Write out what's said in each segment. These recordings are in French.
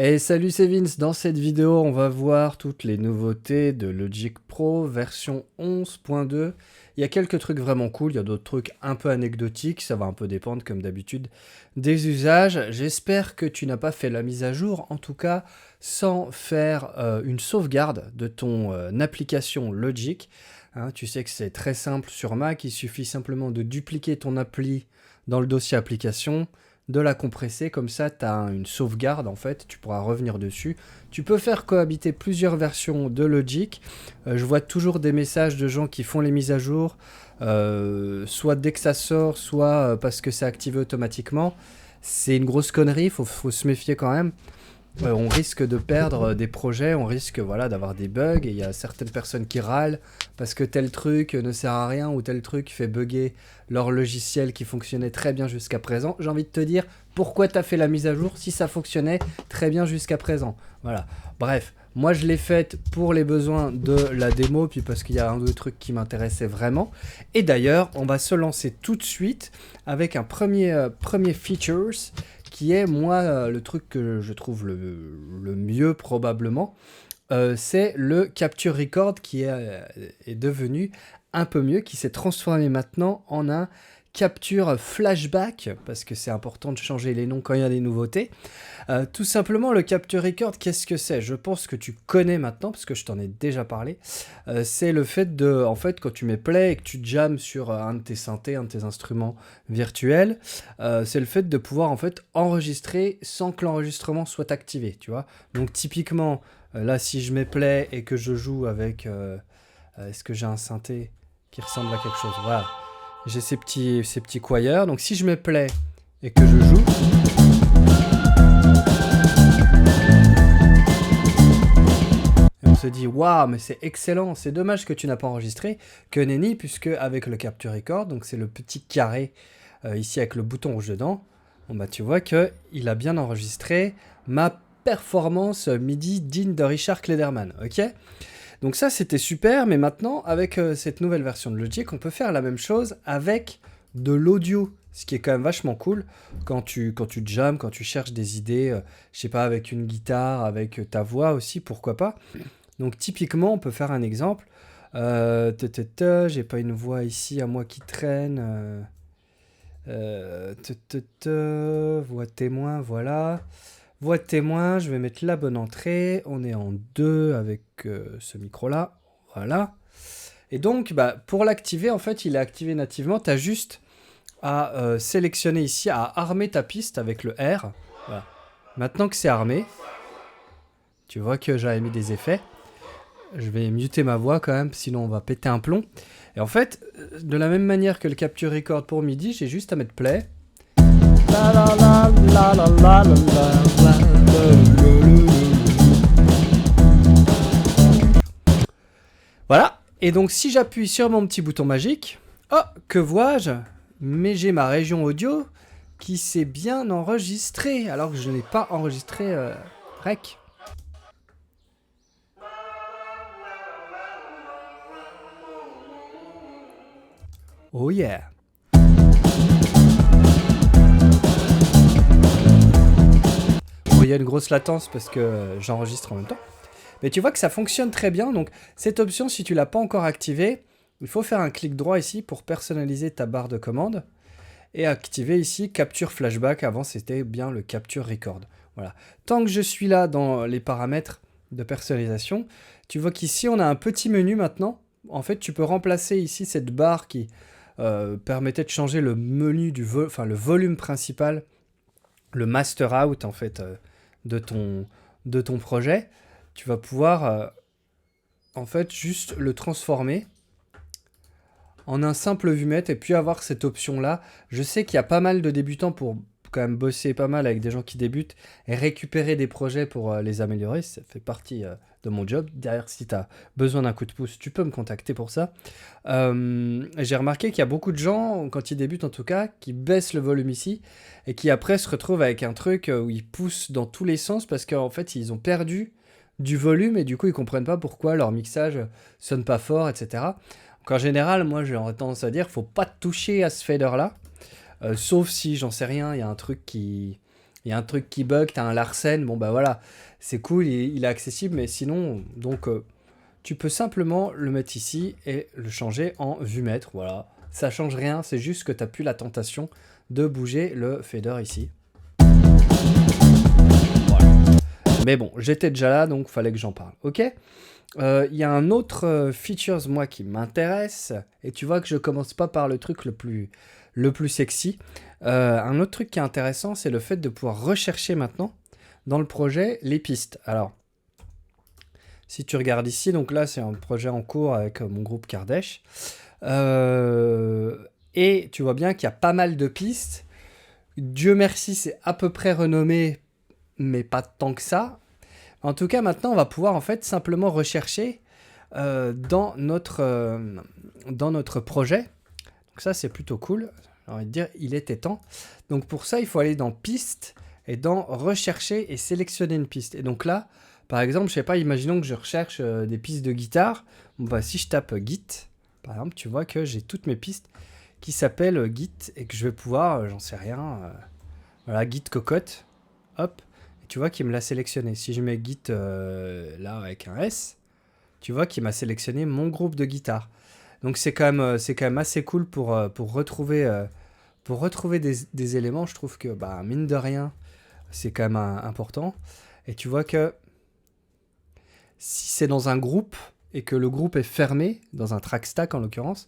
Et salut, c'est Vince. Dans cette vidéo, on va voir toutes les nouveautés de Logic Pro version 11.2. Il y a quelques trucs vraiment cool, il y a d'autres trucs un peu anecdotiques, ça va un peu dépendre comme d'habitude des usages. J'espère que tu n'as pas fait la mise à jour, en tout cas sans faire une sauvegarde de ton application Logic. Hein, tu sais que c'est très simple sur Mac, il suffit simplement de dupliquer ton appli dans le dossier application, de la compresser, comme ça tu as une sauvegarde en fait, tu pourras revenir dessus. Tu peux faire cohabiter plusieurs versions de Logic. Je vois toujours des messages de gens qui font les mises à jour, soit dès que ça sort, soit parce que c'est activé automatiquement. C'est une grosse connerie, faut se méfier quand même. On risque de perdre des projets, on risque voilà, d'avoir des bugs, et il y a certaines personnes qui râlent parce que tel truc ne sert à rien ou tel truc fait bugger leur logiciel qui fonctionnait très bien jusqu'à présent. J'ai envie de te dire, pourquoi tu as fait la mise à jour si ça fonctionnait très bien jusqu'à présent? Voilà, bref, moi je l'ai faite pour les besoins de la démo, puis parce qu'il y a un ou deux trucs qui m'intéressaient vraiment. Et d'ailleurs, on va se lancer tout de suite avec un premier features, qui est, moi, le truc que je trouve le mieux probablement, c'est le Capture Record qui est devenu un peu mieux, qui s'est transformé maintenant en un Capture Flashback, parce que c'est important de changer les noms quand il y a des nouveautés. Tout simplement, le Capture Record, qu'est-ce que c'est? Je pense que tu connais maintenant, parce que je t'en ai déjà parlé. C'est le fait de, en fait, quand tu mets play et que tu jammes sur un de tes synthés, un de tes instruments virtuels, c'est le fait de pouvoir en fait enregistrer sans que l'enregistrement soit activé, tu vois. Donc typiquement, là, si je mets play et que je joue avec, est-ce que j'ai un synthé qui ressemble à quelque chose? Voilà. J'ai ces petits choirs, donc si je mets play et que je joue, et on se dit waouh, mais c'est excellent, c'est dommage que tu n'as pas enregistré, que nenni, puisque avec le Capture Record, donc c'est le petit carré ici avec le bouton rouge dedans, bon bah tu vois que il a bien enregistré ma performance MIDI digne de Richard Klederman, ok? Donc ça, c'était super, mais maintenant, avec cette nouvelle version de Logic, on peut faire la même chose avec de l'audio, ce qui est quand même vachement cool quand tu jammes, quand tu cherches des idées, je sais pas, avec une guitare, avec ta voix aussi, pourquoi pas. Donc typiquement, on peut faire un exemple. J'ai pas une voix ici à moi qui traîne. Voix témoin, voilà. Voix de témoin, je vais mettre la bonne entrée. On est en 2 avec ce micro-là. Voilà. Et donc, bah, pour l'activer, en fait, il est activé nativement. Tu as juste à sélectionner ici, à armer ta piste avec le R. Voilà. Maintenant que c'est armé, tu vois que j'avais mis des effets. Je vais muter ma voix quand même, sinon on va péter un plomb. Et en fait, de la même manière que le Capture Record pour MIDI, j'ai juste à mettre play. La la la la la la la la. Voilà, et donc si j'appuie sur mon petit bouton magique, oh, que vois-je? Mais j'ai ma région audio qui s'est bien enregistrée, alors que je n'ai pas enregistré rec. Oh yeah. Bon, il y a une grosse latence parce que j'enregistre en même temps. Mais tu vois que ça fonctionne très bien, donc cette option, si tu ne l'as pas encore activée, il faut faire un clic droit ici pour personnaliser ta barre de commande et activer ici Capture Flashback. Avant, c'était bien le Capture Record. Voilà. Tant que je suis là dans les paramètres de personnalisation, tu vois qu'ici, on a un petit menu maintenant. En fait, tu peux remplacer ici cette barre qui permettait de changer le menu le volume principal, le master out en fait de ton projet. Tu vas pouvoir en fait juste le transformer en un simple vumette et puis avoir cette option là. Je sais qu'il y a pas mal de débutants pour quand même bosser pas mal avec des gens qui débutent et récupérer des projets pour les améliorer. Ça fait partie de mon job. Derrière, si tu as besoin d'un coup de pouce, tu peux me contacter pour ça. J'ai remarqué qu'il y a beaucoup de gens, quand ils débutent en tout cas, qui baissent le volume ici et qui après se retrouvent avec un truc où ils poussent dans tous les sens parce qu'en fait, ils ont perdu du volume et du coup, ils comprennent pas pourquoi leur mixage sonne pas fort, etc. Donc en général, moi, j'aurais tendance à dire, faut pas toucher à ce fader-là. Sauf si, j'en sais rien, il y a un truc qui il y a un truc qui bug, tu as un Larsen, bon bah voilà, c'est cool, il est accessible, mais sinon, donc tu peux simplement le mettre ici et le changer en vue maître, voilà. Ça change rien, c'est juste que tu n'as plus la tentation de bouger le fader ici. Voilà. Mais bon, j'étais déjà là, donc fallait que j'en parle, ok. Il y a un autre features, moi, qui m'intéresse, et tu vois que je commence pas par le truc le plus sexy. Un autre truc qui est intéressant, c'est le fait de pouvoir rechercher maintenant, dans le projet, les pistes. Alors, si tu regardes ici, donc là, c'est un projet en cours avec mon groupe Kardesh. Et tu vois bien qu'il y a pas mal de pistes. Dieu merci, c'est à peu près renommé, mais pas tant que ça. En tout cas, maintenant, on va pouvoir en fait simplement rechercher dans notre projet. Donc ça, c'est plutôt cool. J'ai envie de dire, il était temps. Donc pour ça, il faut aller dans Pistes et dans Rechercher et sélectionner une piste. Et donc là, par exemple, je sais pas, imaginons que je recherche des pistes de guitare. Bon, bah, si je tape Git, par exemple, tu vois que j'ai toutes mes pistes qui s'appellent Git et que je vais pouvoir, j'en sais rien, voilà, Git cocotte, hop, et tu vois qu'il me l'a sélectionné. Si je mets Git là avec un S, tu vois qu'il m'a sélectionné mon groupe de guitare. Donc c'est quand même assez cool pour retrouver des éléments. Je trouve que bah, mine de rien, c'est quand même important. Et tu vois que si c'est dans un groupe et que le groupe est fermé, dans un track stack en l'occurrence,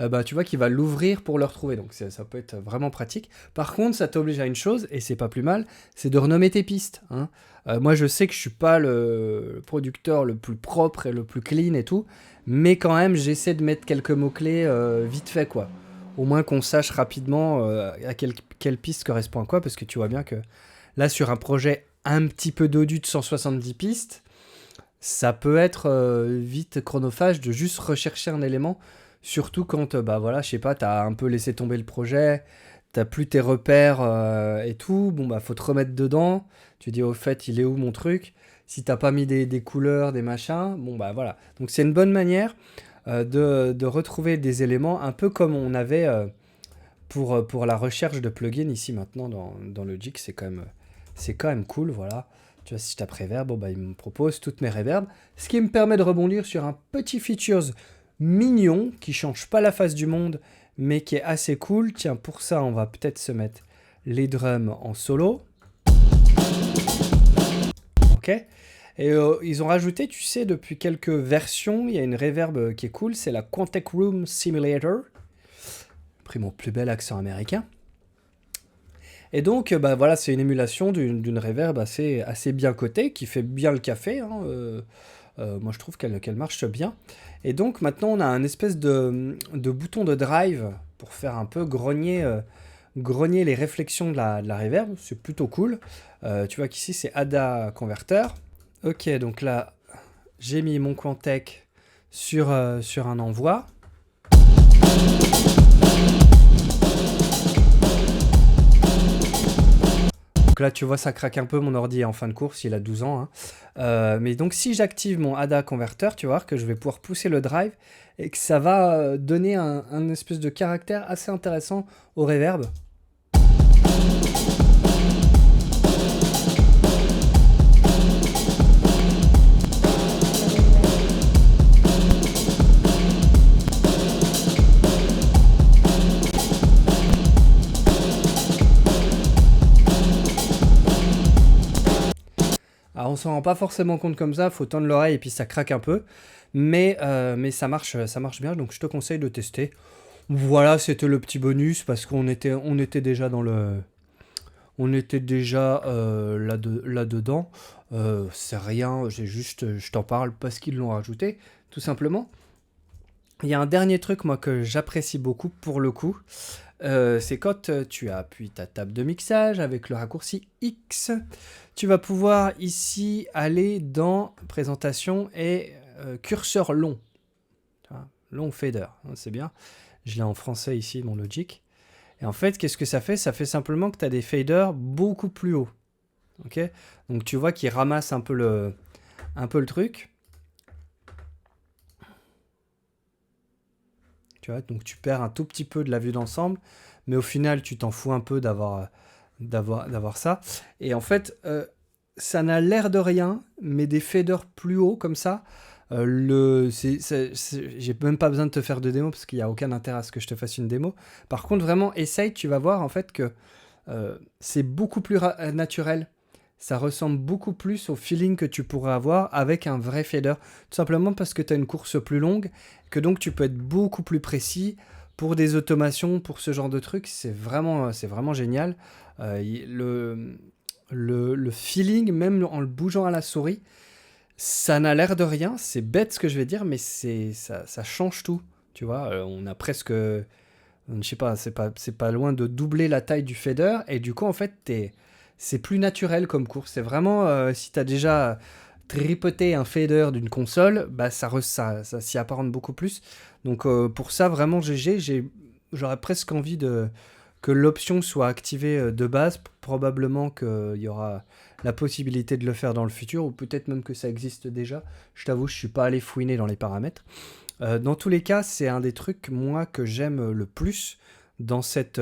bah, tu vois qu'il va l'ouvrir pour le retrouver. Donc ça peut être vraiment pratique. Par contre, ça t'oblige à une chose, et c'est pas plus mal, c'est de renommer tes pistes. Hein. Moi, je sais que je suis pas le producteur le plus propre et le plus clean et tout, mais quand même, j'essaie de mettre quelques mots-clés vite fait, quoi. Au moins qu'on sache rapidement à quelle piste correspond à quoi, parce que tu vois bien que là, sur un projet un petit peu dodu de 170 pistes, ça peut être vite chronophage de juste rechercher un élément, surtout quand, bah voilà, je sais pas, t'as un peu laissé tomber le projet, t'as plus tes repères et tout, bon bah faut te remettre dedans, tu dis au fait il est où mon truc, si t'as pas mis des couleurs, des machins, bon bah voilà. Donc c'est une bonne manière de retrouver des éléments, un peu comme on avait pour la recherche de plugins ici maintenant dans Logic, c'est quand même cool, voilà. Tu vois, si je tape reverb, bon, bah, il me propose toutes mes reverbs, ce qui me permet de rebondir sur un petit features mignon qui change pas la face du monde, mais qui est assez cool. Tiens, pour ça, on va peut-être se mettre les drums en solo. Ok. Et ils ont rajouté, tu sais, depuis quelques versions, il y a une reverb qui est cool, c'est la Quantic Room Simulator. J'ai pris mon plus bel accent américain. Et donc, bah voilà, c'est une émulation d'une reverb assez bien cotée, qui fait bien le café. Hein, moi, je trouve qu'elle marche bien. Et donc, maintenant, on a un espèce de bouton de drive pour faire un peu grogner les réflexions de la reverb. C'est plutôt cool. Tu vois qu'ici, c'est ADA converteur. Ok, donc là, j'ai mis mon Quantec sur un envoi. Donc là, tu vois, ça craque un peu, mon ordi est en fin de course, il a 12 ans. Hein. Mais donc, si j'active mon ADA converteur, tu vas voir que je vais pouvoir pousser le drive et que ça va donner un espèce de caractère assez intéressant au reverb. Alors on s'en rend pas forcément compte comme ça, faut tendre l'oreille et puis ça craque un peu, mais ça marche bien, donc je te conseille de tester. Voilà, c'était le petit bonus parce qu'on était déjà là-dedans. C'est rien, je t'en parle parce qu'ils l'ont rajouté, tout simplement. Il y a un dernier truc moi que j'apprécie beaucoup pour le coup. C'est quand tu appuies ta table de mixage avec le raccourci X, tu vas pouvoir ici aller dans présentation et curseur long. Long fader, hein, c'est bien. Je l'ai en français ici, mon Logic. Et en fait, qu'est-ce que ça fait? Ça fait simplement que tu as des faders beaucoup plus hauts. Okay, donc tu vois qu'il ramasse un peu le truc. Tu vois, donc tu perds un tout petit peu de la vue d'ensemble, mais au final, tu t'en fous un peu d'avoir d'avoir ça. Et en fait, ça n'a l'air de rien, mais des faders plus hauts comme ça, j'ai même pas besoin de te faire de démo parce qu'il n'y a aucun intérêt à ce que je te fasse une démo. Par contre, vraiment, essaye, tu vas voir en fait que c'est beaucoup plus naturel. Ça ressemble beaucoup plus au feeling que tu pourrais avoir avec un vrai fader. Tout simplement parce que tu as une course plus longue, que donc tu peux être beaucoup plus précis pour des automations, pour ce genre de trucs. C'est vraiment génial. Le feeling, même en le bougeant à la souris, ça n'a l'air de rien. C'est bête ce que je vais dire, mais ça change tout. Tu vois, on a presque... Je sais pas, c'est pas loin de doubler la taille du fader. Et du coup, en fait, c'est plus naturel comme course. C'est vraiment, si tu as déjà tripoté un fader d'une console, bah ça s'y apparente beaucoup plus. Donc pour ça, vraiment, j'aurais presque envie que l'option soit activée de base. Probablement qu'il y aura la possibilité de le faire dans le futur, ou peut-être même que ça existe déjà. Je t'avoue, je suis pas allé fouiner dans les paramètres. Dans tous les cas, c'est un des trucs, moi, que j'aime le plus dans cette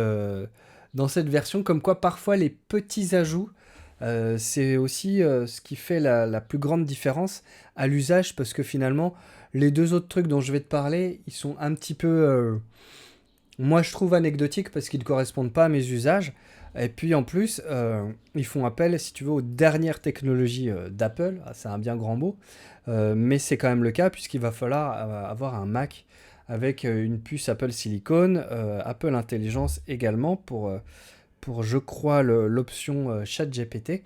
version. Comme quoi, parfois, les petits ajouts, c'est aussi ce qui fait la plus grande différence à l'usage, parce que finalement, les deux autres trucs dont je vais te parler, ils sont un petit peu, moi, je trouve anecdotiques parce qu'ils ne correspondent pas à mes usages. Et puis, en plus, ils font appel, si tu veux, aux dernières technologies d'Apple. Ah, c'est un bien grand mot. Mais c'est quand même le cas puisqu'il va falloir avoir un Mac avec une puce Apple Silicon, Apple Intelligence également pour je crois, l'option ChatGPT.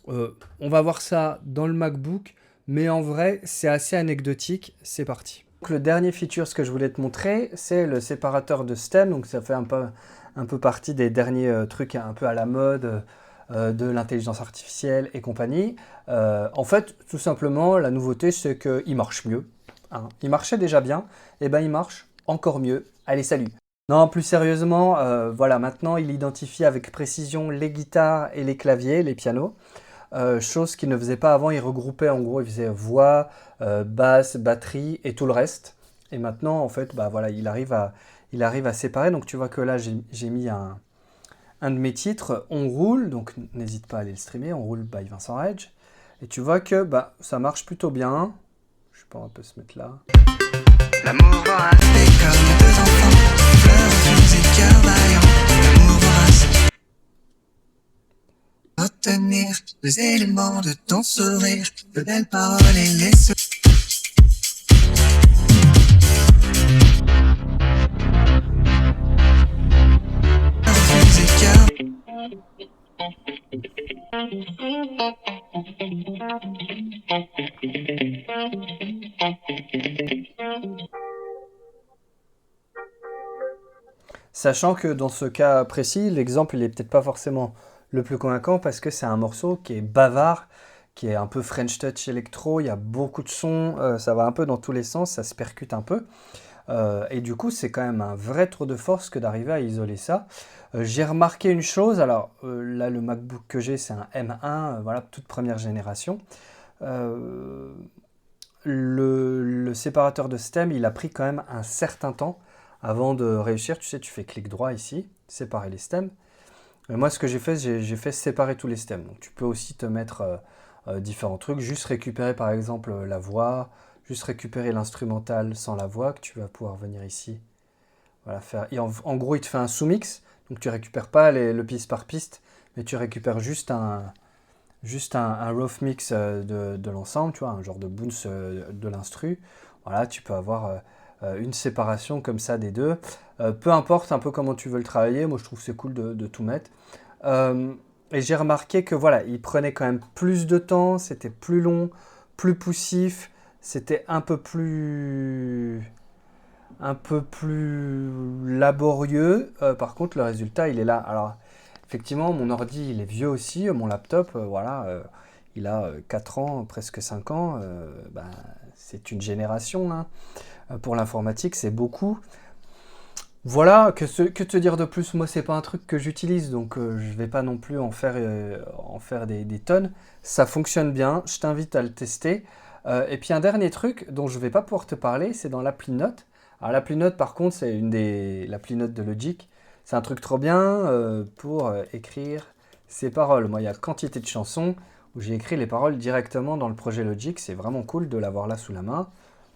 On va voir ça dans le MacBook, mais en vrai, c'est assez anecdotique. C'est parti. Donc, le dernier feature, ce que je voulais te montrer, c'est le séparateur de stem. Donc ça fait un peu partie des derniers trucs un peu à la mode de l'intelligence artificielle et compagnie. En fait, tout simplement, la nouveauté, c'est qu'il marche mieux. Hein. Il marchait déjà bien, et ben il marche encore mieux. Allez, salut! Non, plus sérieusement, voilà, maintenant il identifie avec précision les guitares et les claviers, les pianos. Chose qu'il ne faisait pas avant, il regroupait en gros, il faisait voix, basse, batterie et tout le reste. Et maintenant, en fait, bah voilà, il arrive à séparer. Donc tu vois que là, j'ai mis un de mes titres, On roule, donc n'hésite pas à aller le streamer, On roule by Vincent Redge. Et tu vois que bah, ça marche plutôt bien. Je sais pas, on peut se mettre là. L'amour vorace, comme deux enfants, fleurs, musique, cœur vaillant. L'amour vorace. Retenir les éléments de ton sourire, de belles paroles et les Sachant que dans ce cas précis, l'exemple il est peut-être pas forcément le plus convaincant parce que c'est un morceau qui est bavard, qui est un peu French touch électro, il y a beaucoup de sons, ça va un peu dans tous les sens, ça se percute un peu. Et du coup, c'est quand même un vrai tour de force que d'arriver à isoler ça. J'ai remarqué une chose, alors là le MacBook que j'ai c'est un M1, voilà, toute première génération. Le séparateur de stem, il a pris quand même un certain temps avant de réussir. Tu sais, tu fais clic droit ici, séparer les stems. Moi, ce que j'ai fait séparer tous les stems. Donc, tu peux aussi te mettre différents trucs. Juste récupérer, par exemple, la voix. Juste récupérer l'instrumental sans la voix, que tu vas pouvoir venir ici. Voilà, faire. Et en gros, il te fait un sous-mix. Donc, tu récupères pas le piste par piste, mais tu récupères juste un rough mix de l'ensemble, tu vois, un genre de bounce de l'instru. Voilà, tu peux avoir une séparation comme ça des deux. Peu importe un peu comment tu veux le travailler, moi je trouve que c'est cool de tout mettre. Et j'ai remarqué que voilà, il prenait quand même plus de temps, c'était plus long, plus poussif, c'était un peu plus laborieux. Par contre, le résultat, il est là. Alors, effectivement, mon ordi, il est vieux aussi. Mon laptop, voilà, il a 4 ans, presque 5 ans. Ben, c'est une génération. Hein. Pour l'informatique, c'est beaucoup. Voilà, que te dire de plus? Moi, c'est pas un truc que j'utilise, donc je vais pas non plus en faire des tonnes. Ça fonctionne bien, je t'invite à le tester. Et puis un dernier truc dont je vais pas pouvoir te parler, c'est dans l'appli Note. Alors l'appli Note, par contre, c'est l'appli Note de Logic. C'est un truc trop bien pour écrire ses paroles. Moi, il y a quantité de chansons où j'ai écrit les paroles directement dans le projet Logic. C'est vraiment cool de l'avoir là sous la main.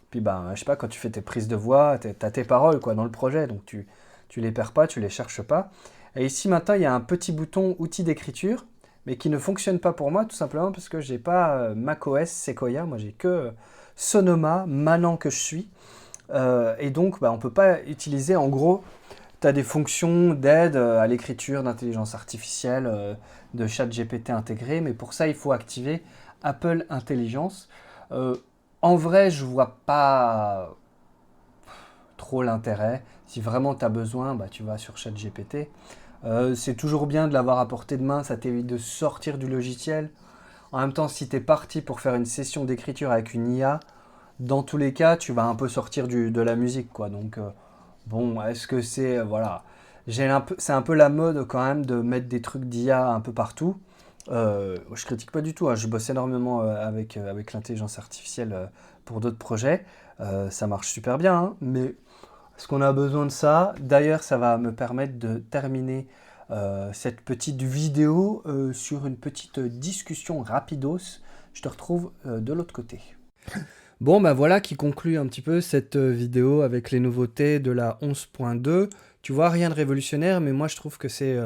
Puis, ben, je sais pas, quand tu fais tes prises de voix, t'as tes paroles quoi, dans le projet. Donc, tu les perds pas, tu les cherches pas. Et ici, maintenant, il y a un petit bouton outils d'écriture, mais qui ne fonctionne pas pour moi, tout simplement parce que j'ai pas macOS Sequoia. Moi, j'ai que Sonoma, maintenant que je suis. Et donc, bah, on ne peut pas utiliser, en gros, tu as des fonctions d'aide à l'écriture, d'intelligence artificielle, de chat GPT intégré, mais pour ça, il faut activer Apple Intelligence. Euh, En vrai, je vois pas trop l'intérêt. Si vraiment tu as besoin, bah, tu vas sur chat GPT. C'est toujours bien de l'avoir à portée de main, ça t'évite de sortir du logiciel. En même temps, si tu es parti pour faire une session d'écriture avec une IA, dans tous les cas, tu vas un peu sortir de la musique, quoi. Donc, bon, est-ce que c'est... voilà. C'est un peu la mode quand même de mettre des trucs d'IA un peu partout. Je critique pas du tout, hein. Je bosse énormément avec l'intelligence artificielle pour d'autres projets. Ça marche super bien, hein. Mais est-ce qu'on a besoin de ça? D'ailleurs, ça va me permettre de terminer cette petite vidéo sur une petite discussion rapidos. Je te retrouve de l'autre côté. Bon, bah voilà qui conclut un petit peu cette vidéo avec les nouveautés de la 11.2. Tu vois, rien de révolutionnaire, mais moi je trouve que c'est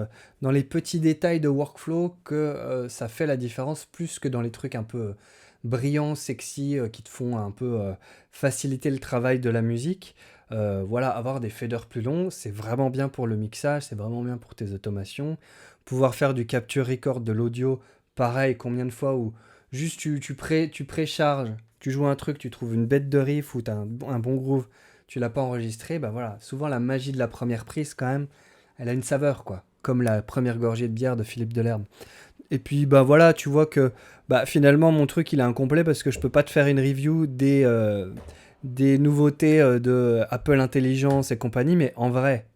dans les petits détails de workflow que ça fait la différence plus que dans les trucs un peu brillants, sexy, qui te font un peu faciliter le travail de la musique. Voilà, avoir des faders plus longs, c'est vraiment bien pour le mixage, c'est vraiment bien pour tes automations. Pouvoir faire du capture record de l'audio, pareil, combien de fois où juste tu précharges, tu joues un truc, tu trouves une bête de riff ou tu as un bon groove, tu l'as pas enregistré, bah voilà, souvent la magie de la première prise quand même, elle a une saveur quoi, comme la première gorgée de bière de Philippe Delerme. Et puis bah voilà, tu vois que bah finalement mon truc il est incomplet parce que je peux pas te faire une review des nouveautés de Apple Intelligence et compagnie, mais en vrai,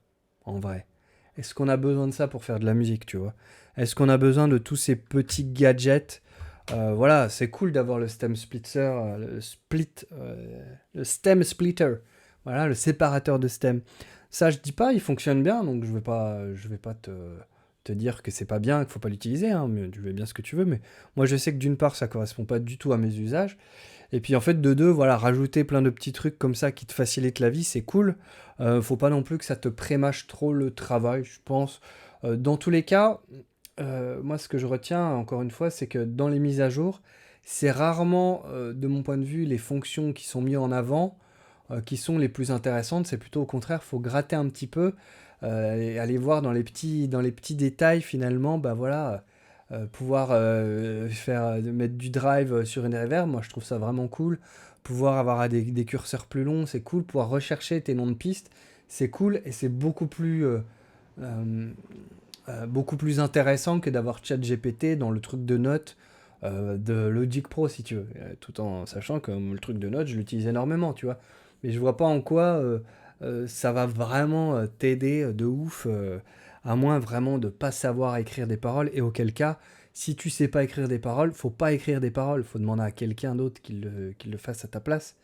est-ce qu'on a besoin de ça pour faire de la musique, tu vois? Est-ce qu'on a besoin de tous ces petits gadgets? Voilà, c'est cool d'avoir le stem splitter, le stem splitter. Voilà, le séparateur de stem. Ça, je dis pas, il fonctionne bien, donc je vais pas te dire que c'est pas bien, qu'il faut pas l'utiliser, hein, mais tu fais bien ce que tu veux. Mais moi, je sais que d'une part, ça correspond pas du tout à mes usages. Et puis en fait, de deux, voilà, rajouter plein de petits trucs comme ça qui te facilitent la vie, c'est cool. Faut pas non plus que ça te prémâche trop le travail, je pense. Dans tous les cas, moi, ce que je retiens, encore une fois, c'est que dans les mises à jour, c'est rarement, de mon point de vue, les fonctions qui sont mises en avant qui sont les plus intéressantes. C'est plutôt au contraire, faut gratter un petit peu et aller voir dans les petits détails finalement, bah voilà, pouvoir mettre du drive sur une reverb, moi je trouve ça vraiment cool. Pouvoir avoir des curseurs plus longs, c'est cool. Pouvoir rechercher tes noms de pistes, c'est cool et c'est euh, beaucoup plus intéressant que d'avoir ChatGPT dans le truc de notes de Logic Pro si tu veux, tout en sachant que le truc de notes je l'utilise énormément, tu vois. Mais je vois pas en quoi ça va vraiment t'aider de ouf, à moins vraiment de pas savoir écrire des paroles. Et auquel cas, si tu sais pas écrire des paroles, faut pas écrire des paroles, faut demander à quelqu'un d'autre qu'il le fasse à ta place,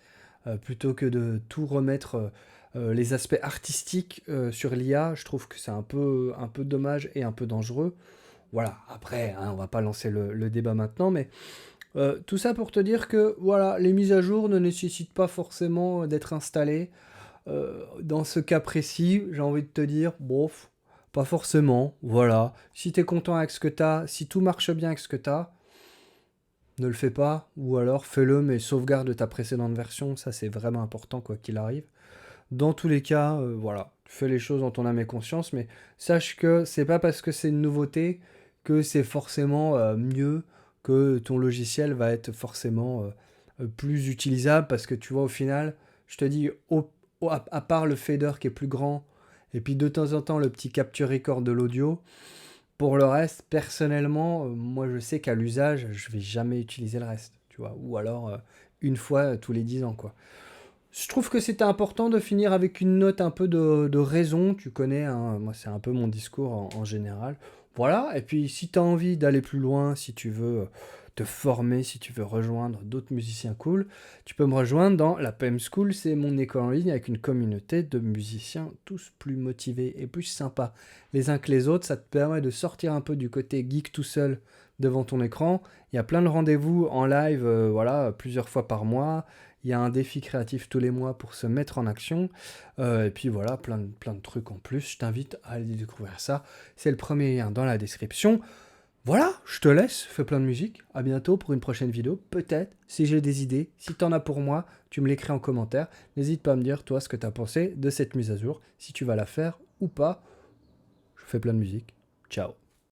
plutôt que de tout remettre les aspects artistiques sur l'IA. Je trouve que c'est un peu dommage et un peu dangereux. Voilà, après, hein, on va pas lancer le débat maintenant, mais tout ça pour te dire que voilà, les mises à jour ne nécessitent pas forcément d'être installées. Dans ce cas précis, j'ai envie de te dire, bof, pas forcément. Voilà, si tu es content avec ce que tu as, si tout marche bien avec ce que tu as, ne le fais pas, ou alors fais-le, mais sauvegarde ta précédente version, ça c'est vraiment important quoi qu'il arrive. Dans tous les cas, voilà, fais les choses en ton âme et conscience, mais sache que c'est pas parce que c'est une nouveauté que c'est forcément mieux, que ton logiciel va être forcément plus utilisable, parce que tu vois, au final, je te dis, à part le fader qui est plus grand, et puis de temps en temps le petit capture record de l'audio, pour le reste, personnellement, moi je sais qu'à l'usage, je vais jamais utiliser le reste, tu vois, ou alors une fois tous les 10 ans, quoi. Je trouve que c'était important de finir avec une note un peu de raison. Tu connais, hein, moi c'est un peu mon discours en général. Voilà, et puis si tu as envie d'aller plus loin, si tu veux te former, si tu veux rejoindre d'autres musiciens cool, tu peux me rejoindre dans la PM School. C'est mon école en ligne avec une communauté de musiciens tous plus motivés et plus sympas les uns que les autres. Ça te permet de sortir un peu du côté geek tout seul devant ton écran. Il y a plein de rendez-vous en live, voilà, plusieurs fois par mois. Il y a un défi créatif tous les mois pour se mettre en action. Et puis voilà, plein de trucs en plus. Je t'invite à aller découvrir ça. C'est le premier lien dans la description. Voilà, je te laisse, fais plein de musique. À bientôt pour une prochaine vidéo. Peut-être, si j'ai des idées, si t'en as pour moi, tu me l'écris en commentaire. N'hésite pas à me dire, toi, ce que t'as pensé de cette mise à jour, si tu vas la faire ou pas. Je fais plein de musique. Ciao.